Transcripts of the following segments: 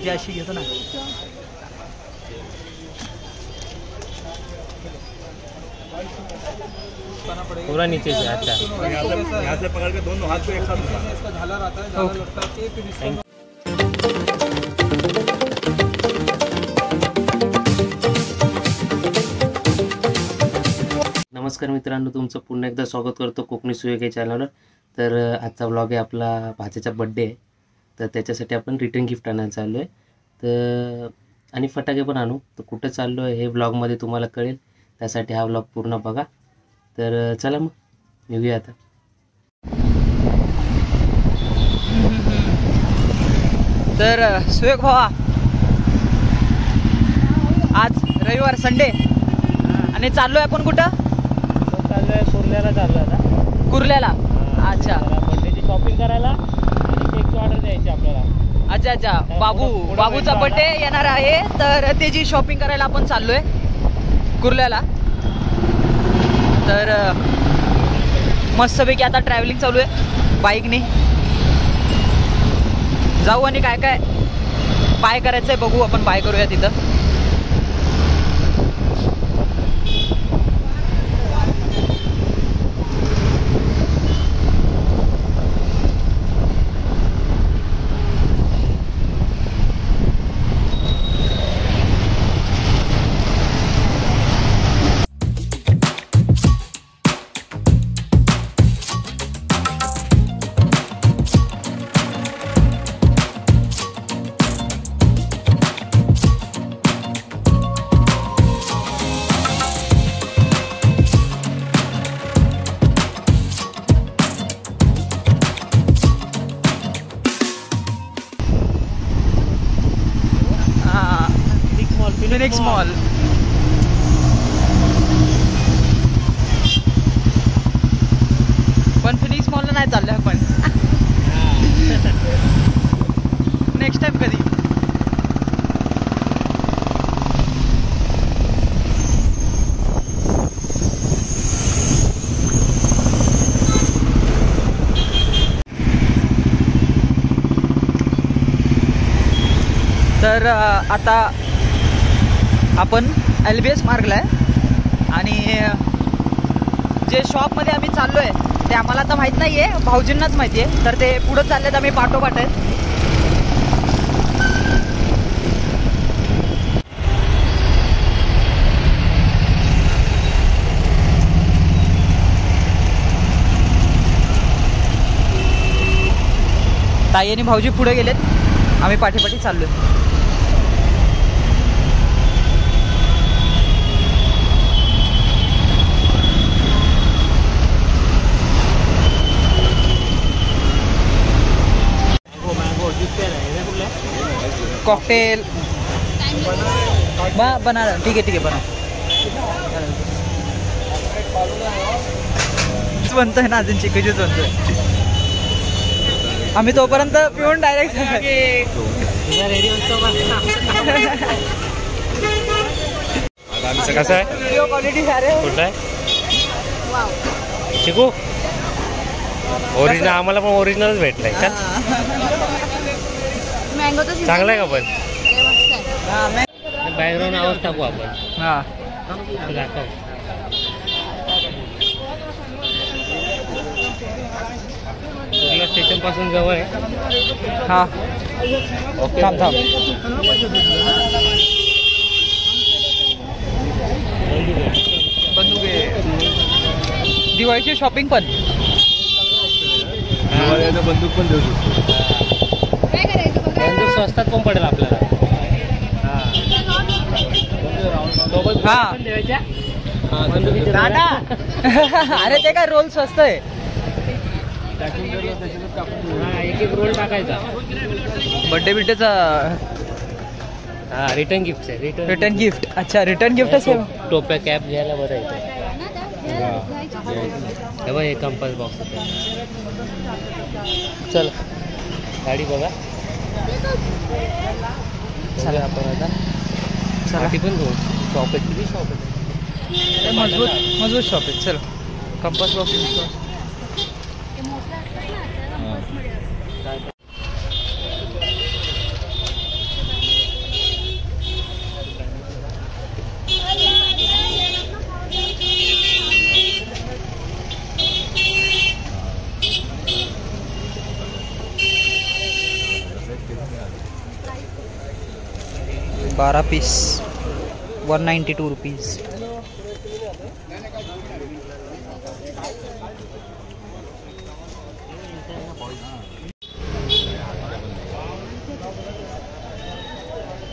वरती अशी घेतो ना. पूरा नीचे से. अच्छा, यहाँ से पकड़ के दोनों हाथ को एक साथ इसका झाला रहता है, झाला लगता है फिर इसको. नमस्कार मित्रांनो, तुमचं पुन्हा एकदा स्वागत करतो कोकणी सुयोग या चॅनलवर. तर आजचा व्लॉग आहे आपला भाच्याचा बड्डे आहे, तर त्याच्यासाठी आपण रिटर्न गिफ्ट आणायला चाललो आहे. तर आणि फटाके पण आणू. तर कुठं चाललो आहे हे व्लॉगमध्ये तुम्हाला कळेल, त्यासाठी हा व्लॉग पूर्ण बघा. तर चला मग निघूया आता. तर सुयोग भावा, आज रविवार संडे आणि चाललोय आपण कुठं? चाललोय कुर्ल्याला. चाललो आता कुर्ल्याला. अच्छा, बड्डेची शॉपिंग करायला आणि केकची ऑर्डर द्यायची आपल्याला. अच्छा अच्छा. बाबूचा बड्डे येणार आहे, तर त्याची शॉपिंग करायला आपण चाललोय कुर्ल्याला. तर मस्तपैकी आता ट्रॅव्हलिंग चालू आहे बाईकने. जाऊ आणि काय काय बाय करायचंय बघू, आपण बाय करूया तिथं. Phoenix mall. पण फिनिक्स मॉलला नाही चाललोय आपण. नेक्स्ट टाइम कधी. तर आता आपण LBS मार्गला आहे आणि जे शॉपमध्ये आम्ही चाललो आहे ते आम्हाला आता माहीत नाही आहे, भाऊजींनाच माहिती आहे. तर ते पुढं चाललेत, आम्ही पाठोपाठ आहेत. ताई आणि भाऊजी पुढे गेलेत, आम्ही पाठीपाठी चाललो आहे. कॉकटेल बना. ठीक आहे बना. बनतोय ना अजून, चिकूचीच बनतोय. आम्ही तोपर्यंत पिऊन डायरेक्ट कसं आहे व्हिडिओ क्वालिटी सारे कुठं आहे चिकू? ओरिजिनल आम्हाला पण ओरिजिनलच भेटलंय का? चांगलं आहे का? पण बॅकग्राऊंड आवाज टाकू आपण. दाखव. कुर्ला स्टेशन पासून जवळ आहे. हा ओके. थांब. बंदुके. दिवाळीची शॉपिंग पण. बंदूक पण देऊ शकतो. बंदूक स्वस्तात पण पडेल आपल्याला. हा दादा. अरे ते काय रोल स्वस्त आहे. एक रोल टाकायचा. बर्थडे बिड्डेचा. हा रिटर्न गिफ्ट आहे. Return gift. अच्छा, रिटर्न गिफ्ट असेल. टोप्या कॅप घ्यायला बरं आहे. तेव्हा हे कंपास बॉक्स होते. चल गाडी बघा. चला आपण आता साठी पण घेऊ. शॉप आहे, किती शॉप आहे. मजबूत शॉप आहे. चल कंपास बॉक्स. 12 piece 192 rupees.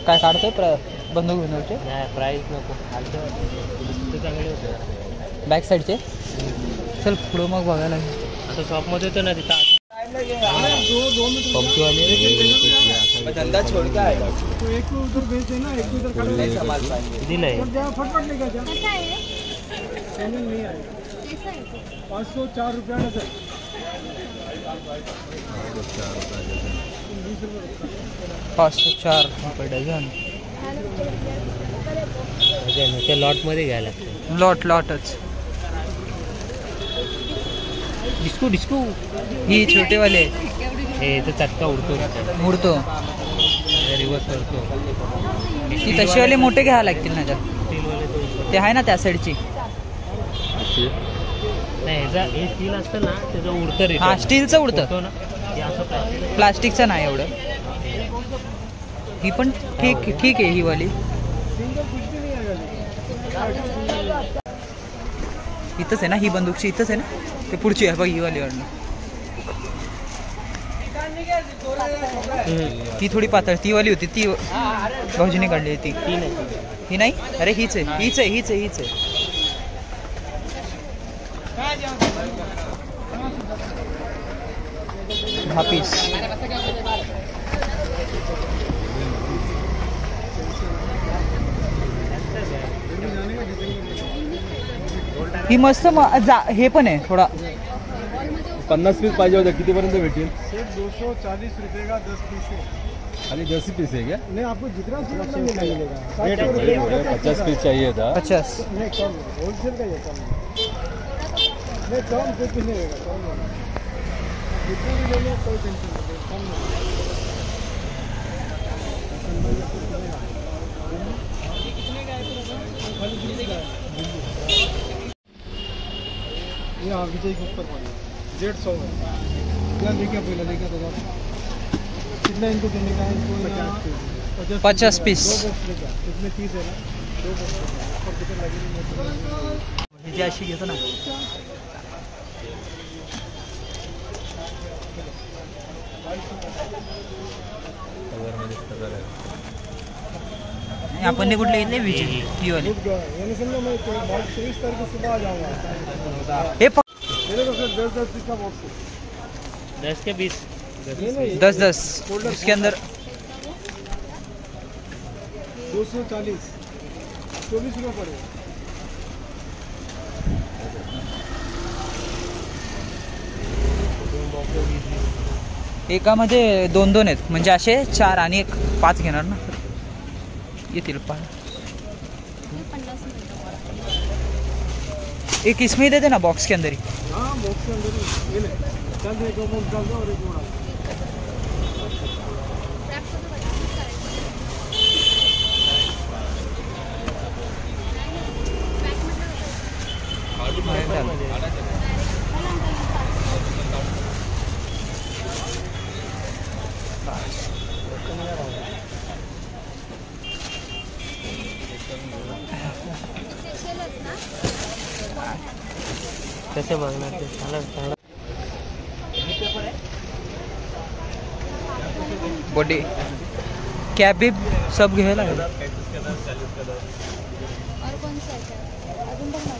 काय काढतोय बंदूक बंदूकचे प्राईस नको चांगले होते बॅक साईडचे. चल पुढं मग बघायला. आता शॉपमध्ये होतं ना तिथं धंधा छोड़ के आएगा तो एक को उधर भेज देना, एक को इधर कर देना, माल पाएंगे दिलंय. फटफट लेकर जा. पेमेंट नहीं आएगा. 504 रुपया डझन. 504 रुपये डझन. ते लॉटमध्ये घ्यायला लागतं. लॉटच. डिस्को डिस्को ही छोटेवाले हे तर चटका उडतो उडतो. रिवर्स करतो. ती तशीवाले मोठे घ्यायला लागतील ना. ते आहे ना त्या साईडची. नाही हे स्टील असतं ना त्याचं उडतं रे. हा स्टीलचं उडतं ना हे असं प्लास्टिकचं नाही एवढं. ही पण ठीक आहे ही वाली. इथंच आहे ना ही बंदूकची. इथंच आहे ना ते पुढची आहे बघ ही वाली वाढणं. ही थोडी पातळ ती वाली होती ती भाऊजीने काढली ती. ही नाही. अरे हीच आहे. 10 पीस. ही मस्त हे पण आहे थोडा. 50 पीस पाहिजे होतं. कितीपर्यंत भेटेल? 240 रुपये का 10 पीस है. खाली 10 पीस है क्या? नहीं, आपको जितना मिलेगा. 50 पीस चाहिए था. 50 नहीं कम होलसेल का ये कम नहीं कम कुछ नहीं रहेगा. कम जितना भी ले लो कोई टेंशन नहीं. कम ये विजय के ऊपर 150 है. क्या लेके पहले लेके तो कितना इनको देने का है? इनको 50 पीस. 2 बॉक्स लेके इसमें 30 है ना. 2 बॉक्स ऊपर कितना लगेगी? ही अशी घेतो ना. आपण कुठले घेतले विजय ही वाली. यानी समझो मैं 23 तारीख को सुबह आ जाऊंगा. हे मेरे को सिर्फ 10 पीस का बॉक्स है. 10 के 20 10 इसके अंदर 240 24 रुपये पड़ेगा. एकामध्ये 2 आहेत म्हणजे असे 4 आणि एक 5 घेणार ना. येतील 5. एक इसमें ही दे देना बॉक्स के अंदर ही. हाँ बॉक्स के अंदर ही. ये ले चल दे 2 बॉक्स डाल दो और एक बड़ा. कैसे मांगना थे बॉडी कैप भी सब घ्यायला लागेल. और कौन सा है अजून पण मला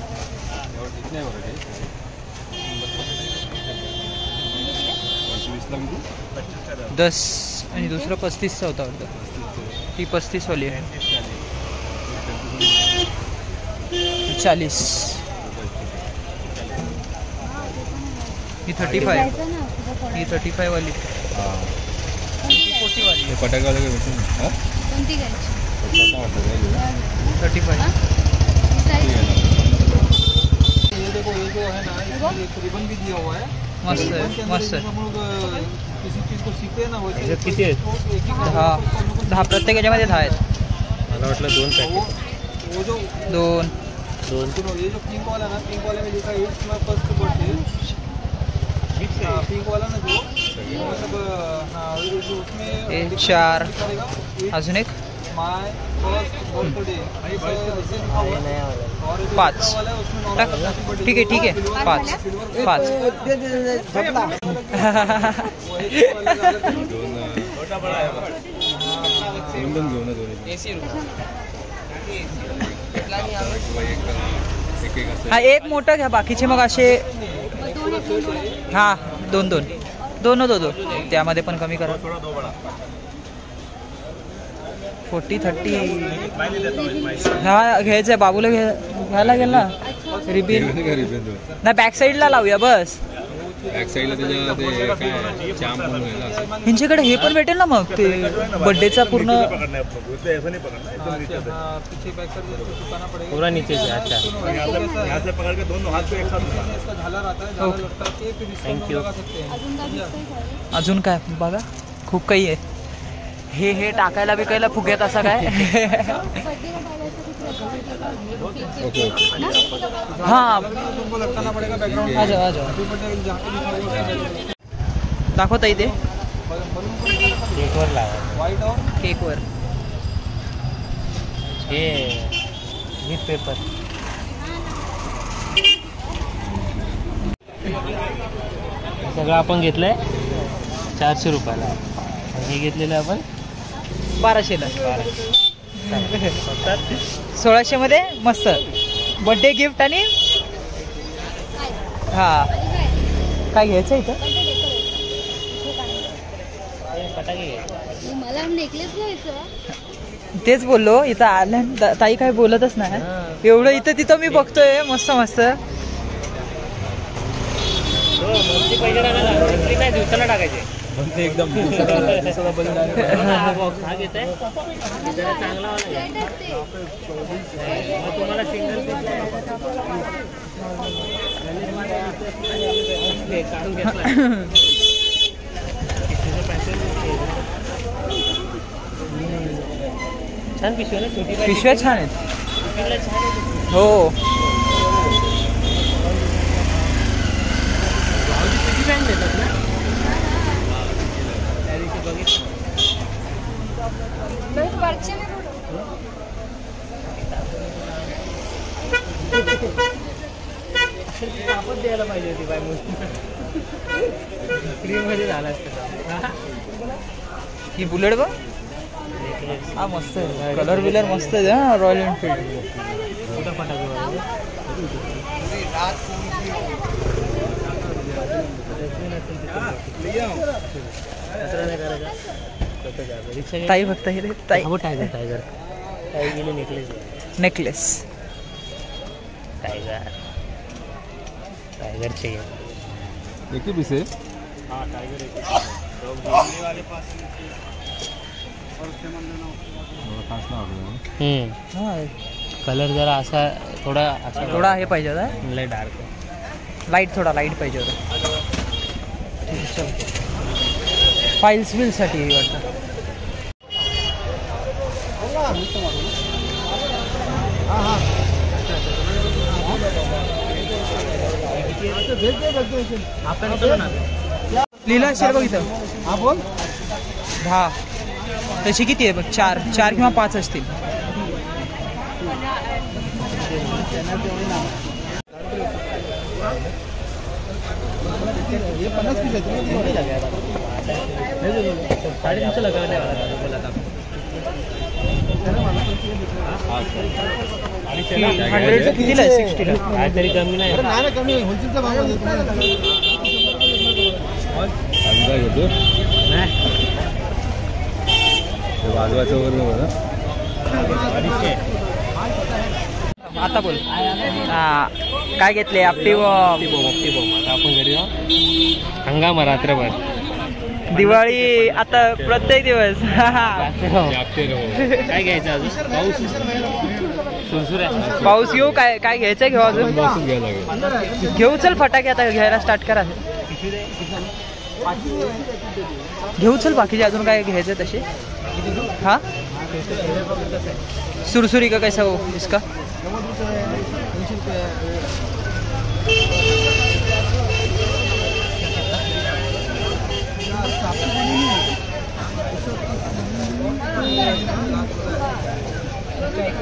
10 आणि दुसरा 35चा होता वाटतं. ती 35 वाली आहे. 40. ही 35. ही 35 वाली. ही 40 वाली. फटाका लगे भेटून. कोणती घ्यायची? 35. ये देखो ये जो है ना एक रिबन भी दिया हुआ है. मस्त आहे मस्त आहे. हम लोग किसी चीज को सीखते हैं ना वैसे. ह्याच्यात किती आहेत? 10 प्रत्येक याच्यामध्ये 10 आहेत. मला वाटलं 2 पॅकेट. वो जो 2 सुनो ये जो पिंक वाला ना, पिंक वाले में लिखा है 8 में फर्स्ट बर्थडे. पिंक वाला ना जो हे 4 अजून एक 5 टाक. ठीक आहे ठीक आहे 5 हा एक मोठं घ्या बाकीचे मग असे हा दोन त्यामध्ये पण कमी करा 40-30 हा घ्यायचंय बाबूला घ्यायला लागेल ना रिबिन ना बॅक साईडला लावूया बस ह्यांच्याकडे हे पण भेटेल ना मग ते बर्थडेचा पूर्ण पूरा नीचे से. अच्छा थँक्यू. अजून काय बघा खूप काही आहे. हे टाकायला बिकायला फुग्यात असं काय हा दाखवता इथे केकवर लावा. केकवर हे न्यूज पेपर सगळं आपण घेतलंय 400 रुपयाला. हे घेतलेलं आपण 1200ला 1600 मध्ये मस्त बर्थडे गिफ्ट. आणि हा काय घ्यायचं इथं फटाके मला नेकलेस घ्यायचं. तेच बोललो इथं आल्या ताई काय बोलतच नाही एवढं इथं तिथं मी बघतोय मस्त मस्त. पैसे नाही दिवसाला टाकायचे एकदम हा घेताय चांगला तुम्हाला सिंगल काढून घेतला. छान पिशव्या ना छोटी पिशव्या छान आहेत हो. पॅन्ट देतात ना आपण द्यायला पाहिजे होती बाय क्रीम मध्ये झाला असतं. ही बुलेट बघ हा मस्त आहे कलर बिलर मस्त आहे हा रॉयल एनफिल्ड. कुठं फटाके ताई फक्त हे रे ताई टायगर टायगर टायगर गेले नेकलेस नेकलेस टायगर टायगर चाहिए. एक ही पीस है. हाँ टाइगर हा कलर जरा असा थोडा हे पाहिजे होता लय डार्क लाईट थोडा लाईट पाहिजे होता. चल फाईल्स बिलसाठी वाटतं. लिहिलं असेल बघ इथं हा बोल 10 तशी किती आहे बघ 4 किंवा 5 असतील. ये 50 पीस है. 350 लगाने वाला था बोला था 100 कितीला आहे 60ला काहीतरी कमी नाही. नाही कमी होलसेलचा भाव देतो अंदाज घेतो नाही वाजवायचं वगैरे बघा. आता बोल हा काय घेतले आपली बॉम्ब आता आपण घरी जाऊ हंगाम रात्रभर दिवाळी आता प्रत्येक दिवस. काय घ्यायचं अजून पाऊस सुरसुर आहे पाऊस घेऊ काय काय घ्यायचं घेऊ अजून बसून घ्यायला लागेल. घेऊ चल फटाके आता घ्यायला स्टार्ट करा. घेऊ चल बाकीचे अजून काय घ्यायचं तसे. हाँ सुरसुरी का कैसा हो इसका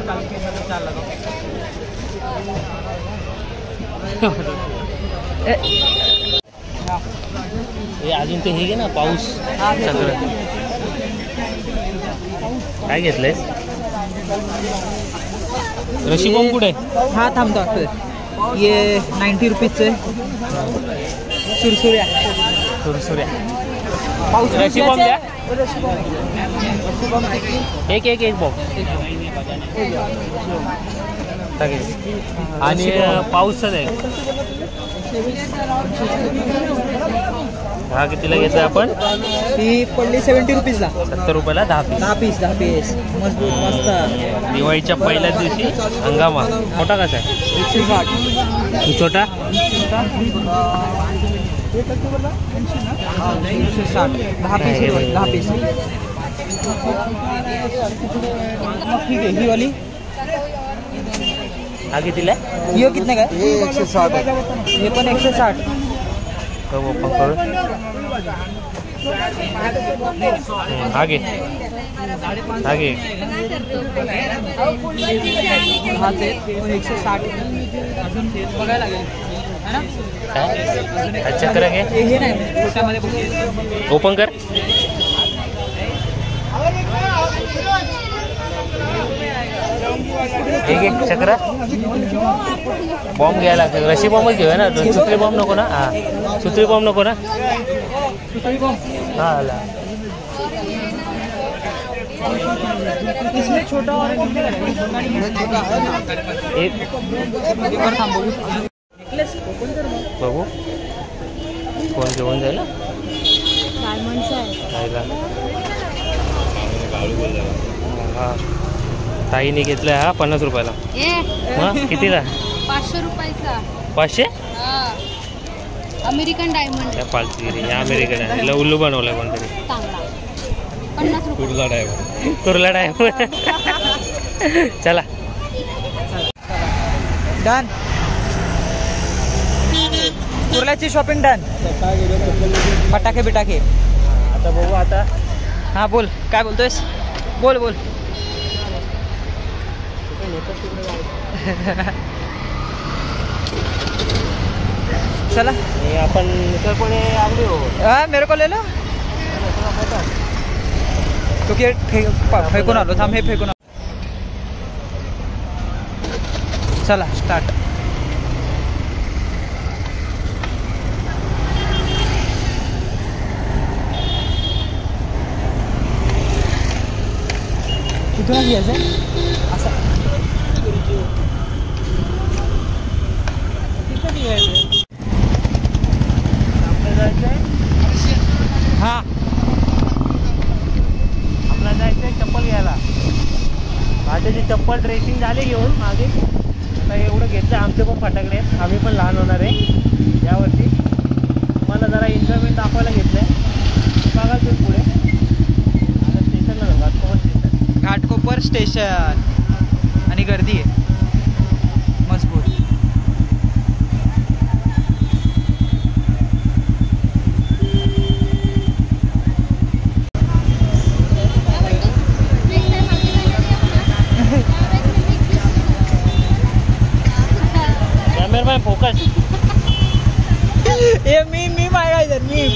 हे अजून ते हे घे ना पाऊस सगळं काय घेतलंय रशी बॉम्ब कुठे हा थांबतो ये 90 रुपीजचे सुरसुऱ्या सुरसुऱ्या पाऊस रशी बॉम्ब द्या रशी बॉम्ब एक बॉम्ब आणि पाऊसच आहे हा कितीला घेतोय आपण ही पडली 70 रुपीजला 70 रुपयाला 10 पीस 10 पीस मजबूत मस्त दिवाळीच्या पहिल्या दिवशी हंगामा मोठा कसा आहे 160 छोटा 160 10 पीस ठीक आहे ही वाली हा कितीला ये कितने का 160 ये पण 160 ओपन करून हा घे हा ते 160 अजून बघायला लागेल है ना काय चक्र घे हे नाही छोट्यामध्ये ओपन कर एक चक्र बॉम्ब घ्यायला लागते रशी बॉम्बच घेऊया ना सुत्री बॉम्ब नको ना हा सुत्री बॉम्ब नको ना हा आला इसमें छोटा और एक बघू कोण घेऊन जाईल हा ताईने घेतलाय हा 50 रुपयाला हा कितीला 500 रुपयाचा 500 अमेरिकन डायमंड या पालतीगिरी या अमेरिकन आहे तिला उल्लू बनवलं कोणतरी चांगला 50 रुपये कुर्ला डायमंड चला डन कुर्ल्याची शॉपिंग डन फटाके बिटाके आता बघू आता हा बोल काय बोलतोयस बोल चला हे आपण पण आगली हो हाँ मेरे को ले लो क्योंकि फेकून आलो थांब हे फेकून चला स्टार्ट कितना घ्यायचं असं हा आपल्याला जायचंय चप्पल घ्यायला माझ्याची चप्पल ड्रेसिंग झाली घेऊन मागे आता एवढं घेतलं आमचे पण फटाकडे आहेत आम्ही पण लहान होणार आहे यावर्षी मला जरा एन्जॉयमेंट दाखवायला घेतलंय बघा तुम्ही पुढे आता स्टेशनला जाऊ घाटकोपर स्टेशन आणि गर्दी आहे मजबूत कॅमेरामॅन फोकस ए मी मागायचं मी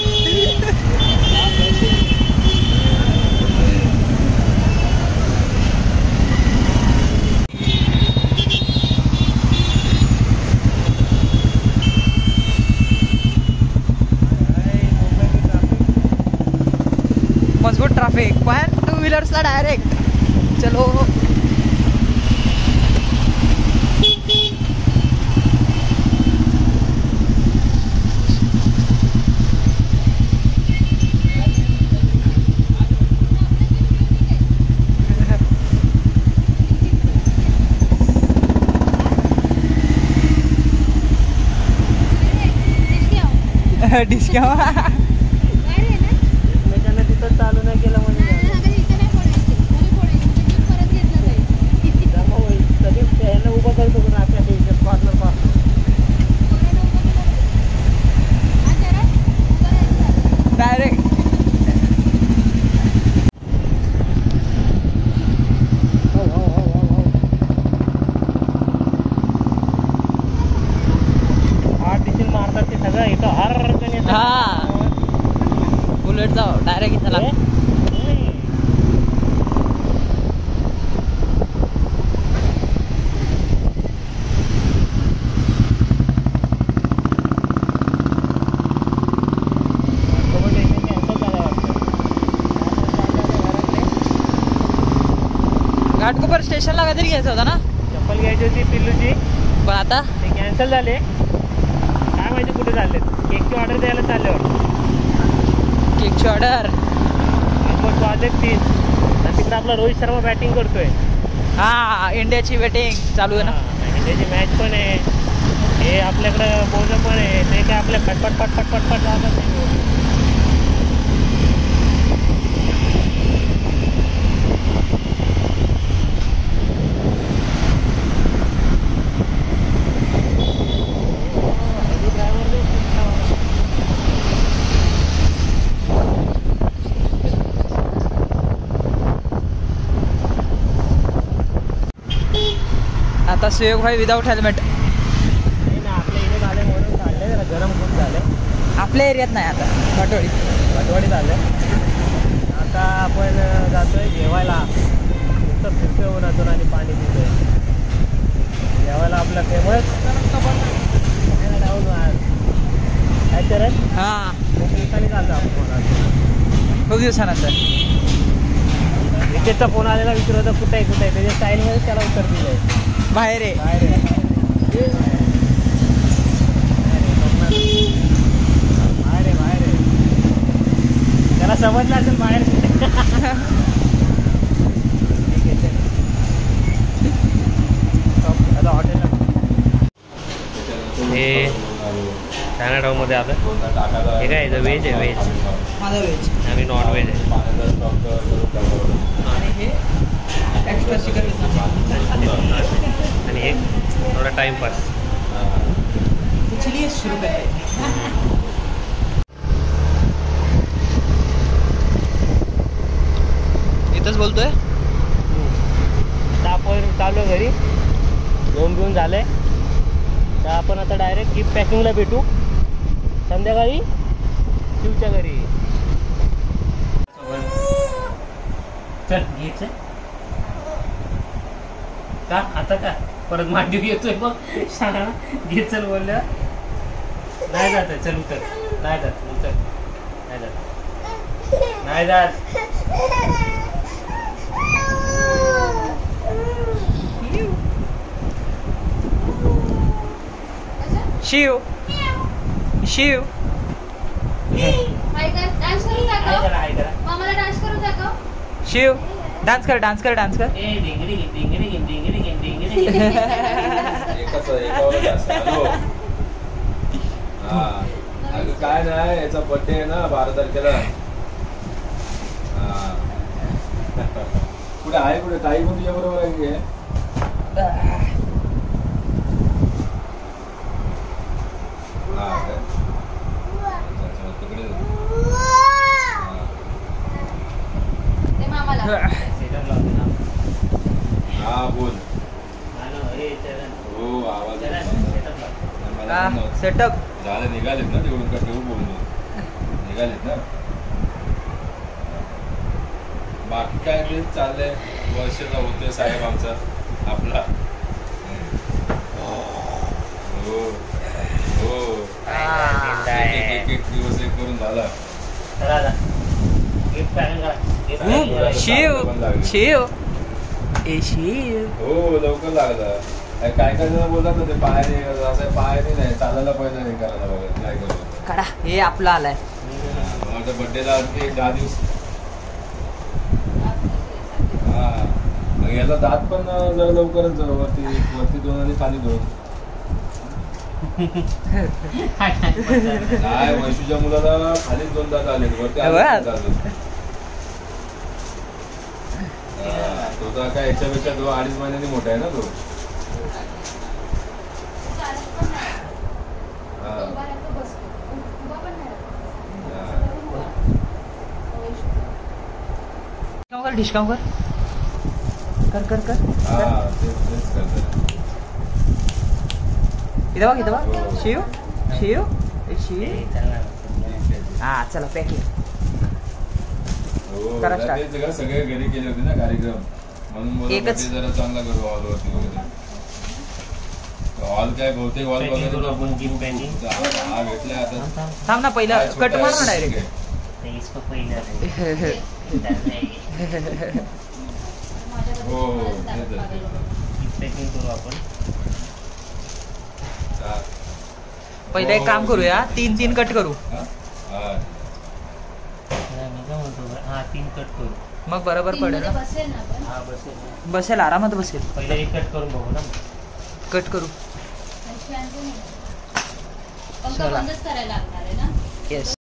मजबूत ट्रॅफिक पण 2 व्हीलर्सला डायरेक्ट चलो डिस्काउंट तिथं चालू नाही केलं म्हणजे उभं करतो कॉर्नर पासून डायरेक्ट घाटकोपर स्टेशनला काहीतरी घ्यायचं होता ना, चप्पल घ्यायची होती पिल्लूची, पण आता ते कॅन्सल झाले. काय माहिती कुठे चालले. केकची ऑर्डर द्यायला चालल्यावर केकची ऑर्डर. ऑलमोस्ट वाजले 3 आणि तिकडे आपला रोहित शर्मा बॅटिंग करतोय. हा, इंडियाची वेटिंग चालू आहे ना. इंडियाची मॅच पण आहे, हे आपल्याकडं बोलणं पण आहे. ते काय आपल्या पटपट पटपट पटपट जातात नाही. आता सुयोग भाई विदाउट हेल्मेट. नाही ना, आपल्या इथे झाले म्हणून काढले, जरा गरम खूप झालं. आपल्या एरियात नाही आता, घाटोळी. भटवाडी झालं. आता आपण जातोय जेवायला. नुसतं फिरतोय उन्हातून आणि पाणी पितोय. जेवायला आपलं फेमस काय करत हा, खूप दिवसांनी चालतो आपण फोन. खूप दिवसानंतर. क्रिकेटचा फोन आलेला, विचारत होता कुठे आहे कुठे आहे. त्याच्या स्टाईलमध्ये त्याला उत्तर दिलंय. बाहेर आहे. बाहेर आहे. बाहेर आहे, बाहेर आहे. त्याला समजलं असेल बाहेर कुठे. ठीक आहे, चल. आता हॉटेलला हे चायनाटाऊनमध्ये आता हे काय आहे, व्हेज आहे. व्हेज माझा व्हेज आणि नॉन व्हेज आहे. आणि हे एक्स्ट्रा चिकन आणि एक थोडा टाइमपास. चलिए शुरू है. इथंच बोलतोय. तर आपण चालू घरी, जेवण बिवून झालंय. तर आपण आता डायरेक्ट गिफ्ट पॅकिंगला भेटू संध्याकाळी शिवच्या घरी. चल घ्यायचं का आता का परत मांडीव येतोय बघ. सांगा घे चल बोलल्या. नाही जात, चल उतर. नाही जात, उतर. नाही जात, नाही जात. शिव शिव डान्स करून हाय दाखव. करा, हाय करा. मामाला डान्स करून दाखव. शिव डान्स कर डान्स कर डान्स कर. ए डिंगडी डिंगडी डिंगडी डिंगडी. हा, अगं काय नाही, याचा बर्थडे आहे ना 12 तारखेला. हा. कुठे आहे, कुठे ताई पण तुझ्या बरोबर आहे की? हा काय? अच्छा, अच्छा, तिकडे ते मामाला. सेटअप लावते ना. हा बोल. हा ना, अरे चरण. हो, आवाज चरण, येतो. सेटअप लावते. मला पण नव्हतं. सेटअप. झालं, निघालेत ना तेवढून का ठेवू बोलून निघालेत ना. बाकी काय ते चाललंय. वर्षाचा होतोय साहेब आमचा आपला. हो हो, एक एक दिवस एक करून झाला. चला आता. गिफ्ट पॅकिंग करा. गिफ्ट पॅकिंग करा. शिव शिव ए शिव. हो, लवकर लागला. काय काय जण बोलतात ना, ते पायाने असं पायाने नाही चालायला पाहिजे हे करायला बघा काय करतो. काढा, हे आपला आलाय. माझ्या बर्थडेला आणखी 10 दिवस. हा, मग याचा दात पण जरा लवकरच वरती वरती 2 आणि खाली 2. नाही, वैशूच्या मुलाला खाली 2 दात आले, वरती आले. तो तर काय याच्यापेक्षा 2-2.5 महिन्यांनी मोठा आहे ना तो. उभा राहतो, बसतो. उभा पण नाही राहत. डिस्काउंट कर कर कर कर. हा, तेच करतात. इथं बघ, इथं बघ. शिव शिव ए शिव. हा चला पॅकिंग हो, करा तेच start. का सगळे घरी केले होते ना कार्यक्रम, म्हणून बोलत एकच. होते जरा चांगला करू हॉलवरती वगैरे. हॉल काय बहुतेक हॉल Packing करू वगैरे आपण, gift packing. हा भेटलाय आता. थांब ना, पहिलं काय कट छोटा मार ना आहे, डायरेक्ट. ठीक आहे. इसको पहिलं. हो, पॅकिंग करू आपण. पहिले एक काम करूया, 3 कट करू, नाही, मी काय म्हणतो, हा 3 कट करू. मग बरोबर तीन पडेल मध्ये ना. बसेल ना पण हा बसेल ना. बसेल, आरामात बसेल. पहिले एक कट करून बघू ना. कट करू. आणि fan पण आहे. पंखा चला. बंदच करायला लागणार आहे ना. येस.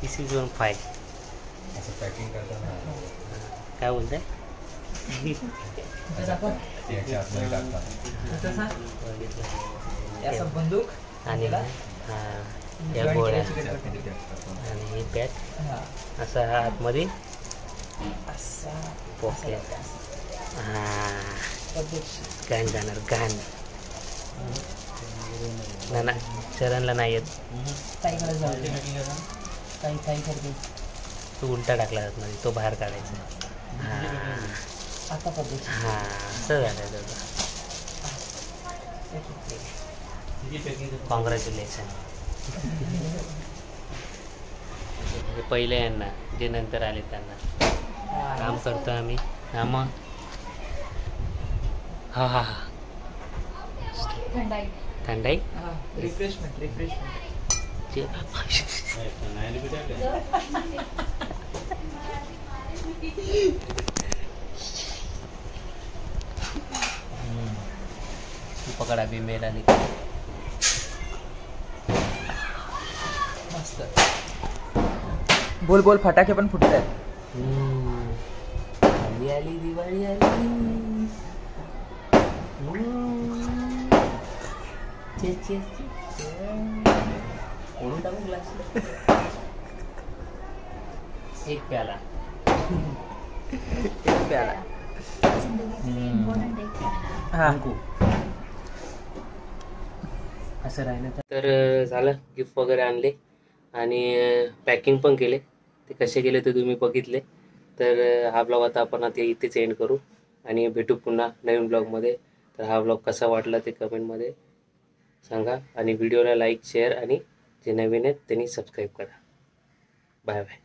This is 1 5. असं पॅकिंग करताना काय बोलताय? याच्या आतमध्ये टाकतात. असं बंदूक आणि हा या गोळ्या आणि ही पॅक असं हा आतमध्ये पॉकेट. हा घाण जाणार घाण. ना ना चरणला नाही येत. तो उलटा टाकला जात नाही, तो बाहेर काढायचा. हा असं झालं त्याचं. कॉंग्रॅच्युलेशन. पहिले यांना, जे नंतर आले त्यांना काम करतो आम्ही. हा मग हा हा हा थंडाई. थंडाई रिफ्रेशमेंट. तू पकडा बी मेल आली. मस्त. बोल बोल, फटाके पण फुटत आहेत. दिवाळी आली, दिवाळी आली. ओढून टाकू ग्लास. एक प्याला. प्याला. इम्पॉर्टंट आहे. हा. असं राहिलं तर झालं. गिफ्ट वगैरे आणले आणि पॅकिंग पण केले. ते कसे केले ते तुम्ही बघितले. तर हा ब्लॉग आता आपण आता इथेच एंड करू आणि भेटू पुन्हा नवीन ब्लॉगमध्ये. तर हा ब्लॉग कसा वाटला ते कमेंटमध्ये सांगा आणि व्हिडिओला लाईक शेअर आणि जे नवीन आहेत त्यांनी सबस्क्राईब करा. Bye bye.